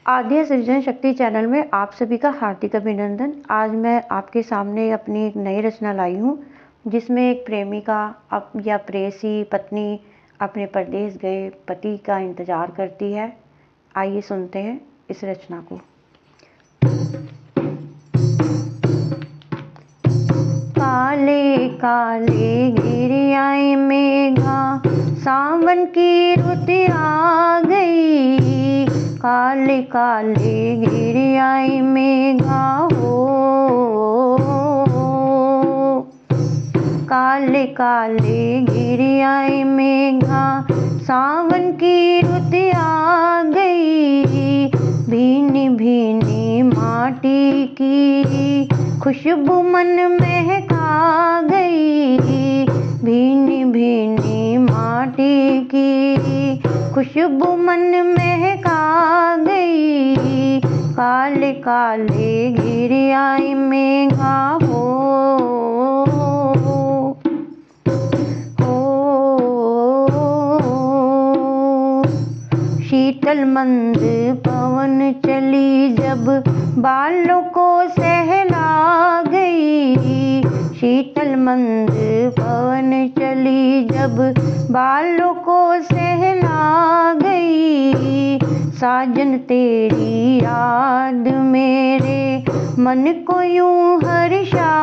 आद्या सृजन शक्ति चैनल में आप सभी का हार्दिक अभिनंदन। आज मैं आपके सामने अपनी एक नई रचना लाई हूँ जिसमें एक प्रेमिका या प्रेयसी पत्नी अपने परदेश गए पति का इंतज़ार करती है। आइए सुनते हैं इस रचना को। काले काले गिर आए मेघा, सावन की रुत आ गई। काले काले गिर आए मेघा हो, काले काले गिर आए मेघा, सावन की रुत आ गई। भीनी भीनी माटी की खुशबू मन महका गई। भीनी भीनी माटी की खुशबू मन महका गई। काले काले गिर आए मेघा हो, शीतल मंद पवन चली जब बालों को सहला गई। शीतल मंद पवन चली जब बालों को सहला गई। साजन तेरी याद मेरे मन को यूं हर्षा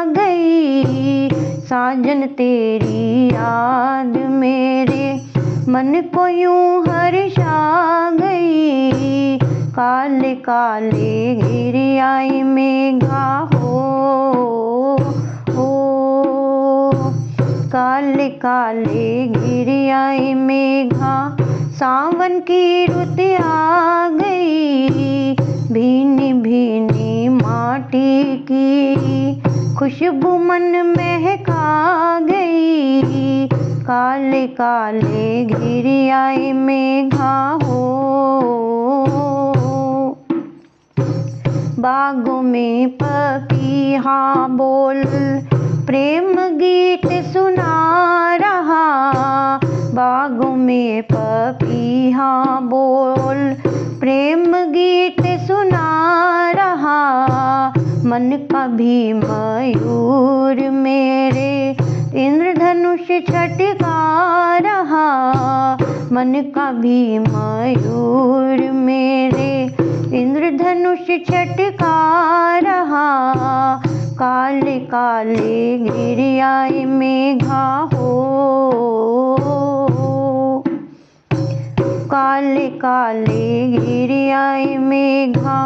गई। साजन तेरी याद मेरे मन को यूं हर्षा गई। काले काले गिर आई मेघा हो, काले काले गिर आई मेघा, सावन की रुत आ गई। भीनी भीनी माटी की खुशबू मन महका गई। काले काले गिर आई मेघा हो, बागों में पपीहा बोल प्रेम गीत सुना रहा। बागों में पपीहा बोल प्रेम गीत सुना रहा। मन का भी मयूर मेरे इंद्रधनुष छटका रहा। मन का भी मयूर मेरे इंद्रधनुष छटका रहा। काले काले गिर आए मेघा हो, काले काले गिर आए मेघा,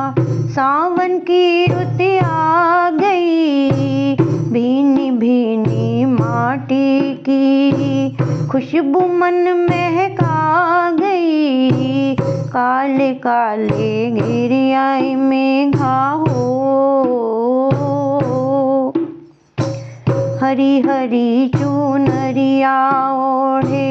सावन की रुत आ गई। भीनी भीनी माटी की खुशबू मन महका गई। काले काले गिर आई मेघा हो, हरी हरी चुनरिया ओढ़े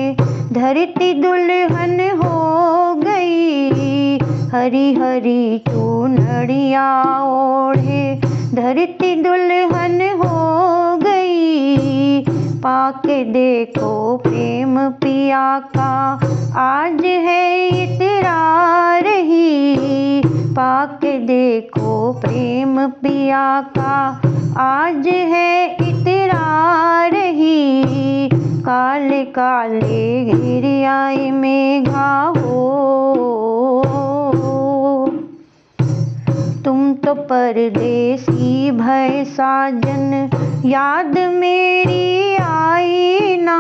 धरती दुल्हन हो गई। हरी हरी चुनरिया ओढ़े धरती दुल्हन हो गई। पाके देखो प्रेम पिया का आज है इतरा रही। पाके देखो प्रेम पिया का आज है इतरा रही। काले काले गिर आई मेघा हो, तुम तो परदेसी भय साजन याद मेरी आई ना।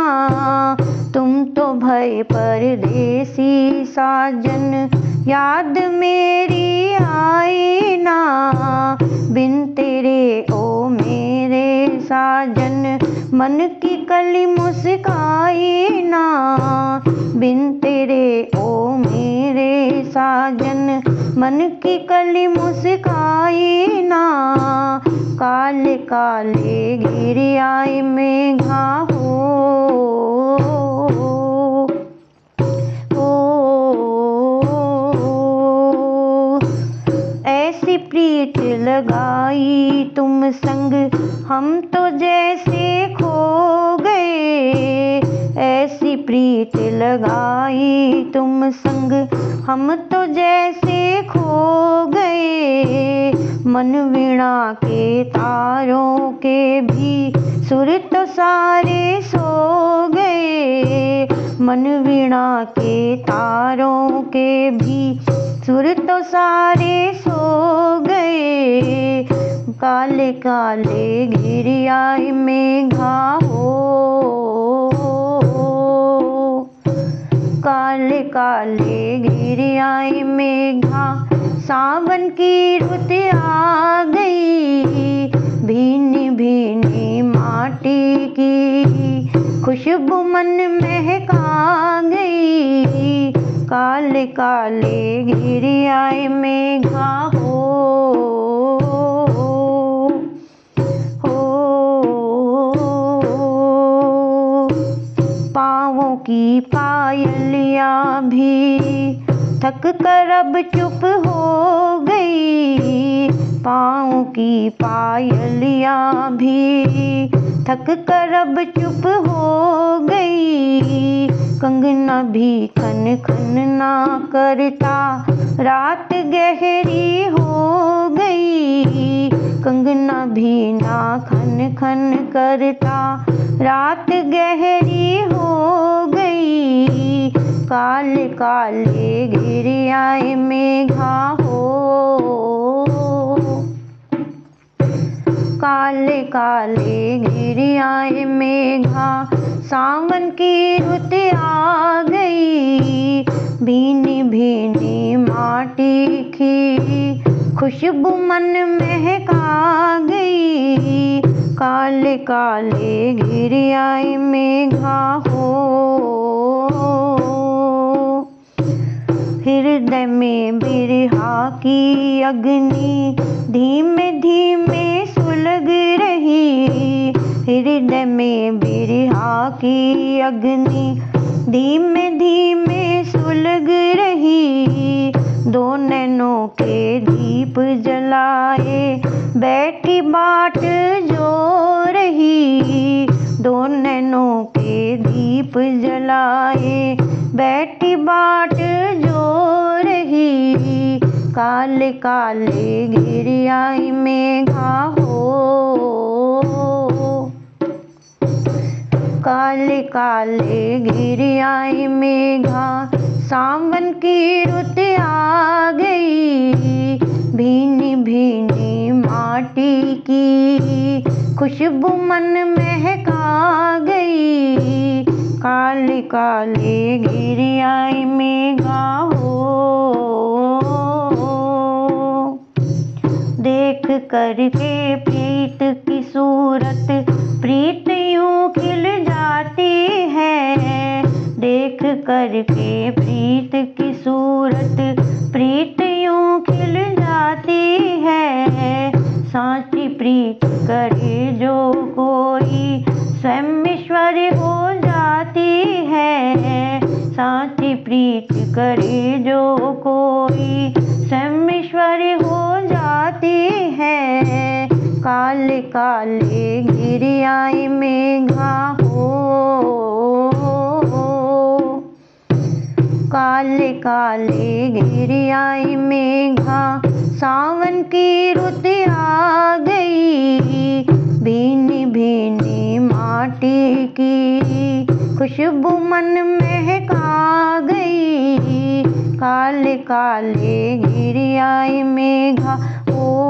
तुम तो भय परदेसी साजन याद मेरी आई ना। बिन तेरे ओ मेरे साजन मन की कली मुस्काई ना। बिन तेरे ओ मेरे साजन मन की कली मुस्काई ना। काले काले गिर आई मेघा हो, ऐसी प्रीत लगाई तुम संग हम तो जैसे खो गए। ऐसी प्रीत लगाई तुम संग, हम तो जैसे खो गए। मन वीणा के तारों के भी सुर तो सारे सो गए। मन वीणा के तारों के भी सुर तो सारे सो गए। काले काले घिर आए मेघा हो, काले काले घिर आए मेघा। सावन की रुत आ गई, भीनी भीनी माटी की खुशबू मन महका गई। काले काले घिर आए मेघा हो, पाँवों की पायलियाँ भी थक कर अब चुप हो गई। पाँव की पायलियाँ भी थक कर अब चुप हो गई। कंगना भी खन खन ना करता, रात गहरी हो गई। कंगना भी ना खन खन करता, रात गहरी हो गई। काले काले घिर आए मेघा हो, काले काले घिर आए मेघा। सावन की रुत आ गई, भीनी भीनी माटी की खुशबू मन महका गई। काले काले घिर आए मेघा हो, हृदय में बिरहा की अग्नि धीमे धीमे सुलग रही। हृदय में बिरहा की अग्नि धीमे धीमे सुलग रही। दो नैनों के दीप जलाए बैठी बाट जो रही। दो नैनों के दीप जलाए बैठी बाट जो रही। काले काले घिर आई मेघा हो, काले काले घिर आई मेघा। सावन की रुत आ गई, भीनी भीनी माटी की खुशबू मन महका गई। काले काले घिर आई मेघा हो, देख करके प्रीत की सूरत प्रीत यूं खिल जाती है। देख करके प्रीत की सूरत प्रीत यूं खिल जाती है। साची प्रीत करे जो कोई स्वयं ईश्वर हो जाती है। साची प्रीत करे जो कोई स्वयं ईश्वर हो जाती है। काले काले घिर आई मेघा हो, काले काले घिर आई मेघा। सावन की रुत आ गई, भीनी भीनी माटी की खुशबू मन महका गई। काले काले घिर आई मेघा हो।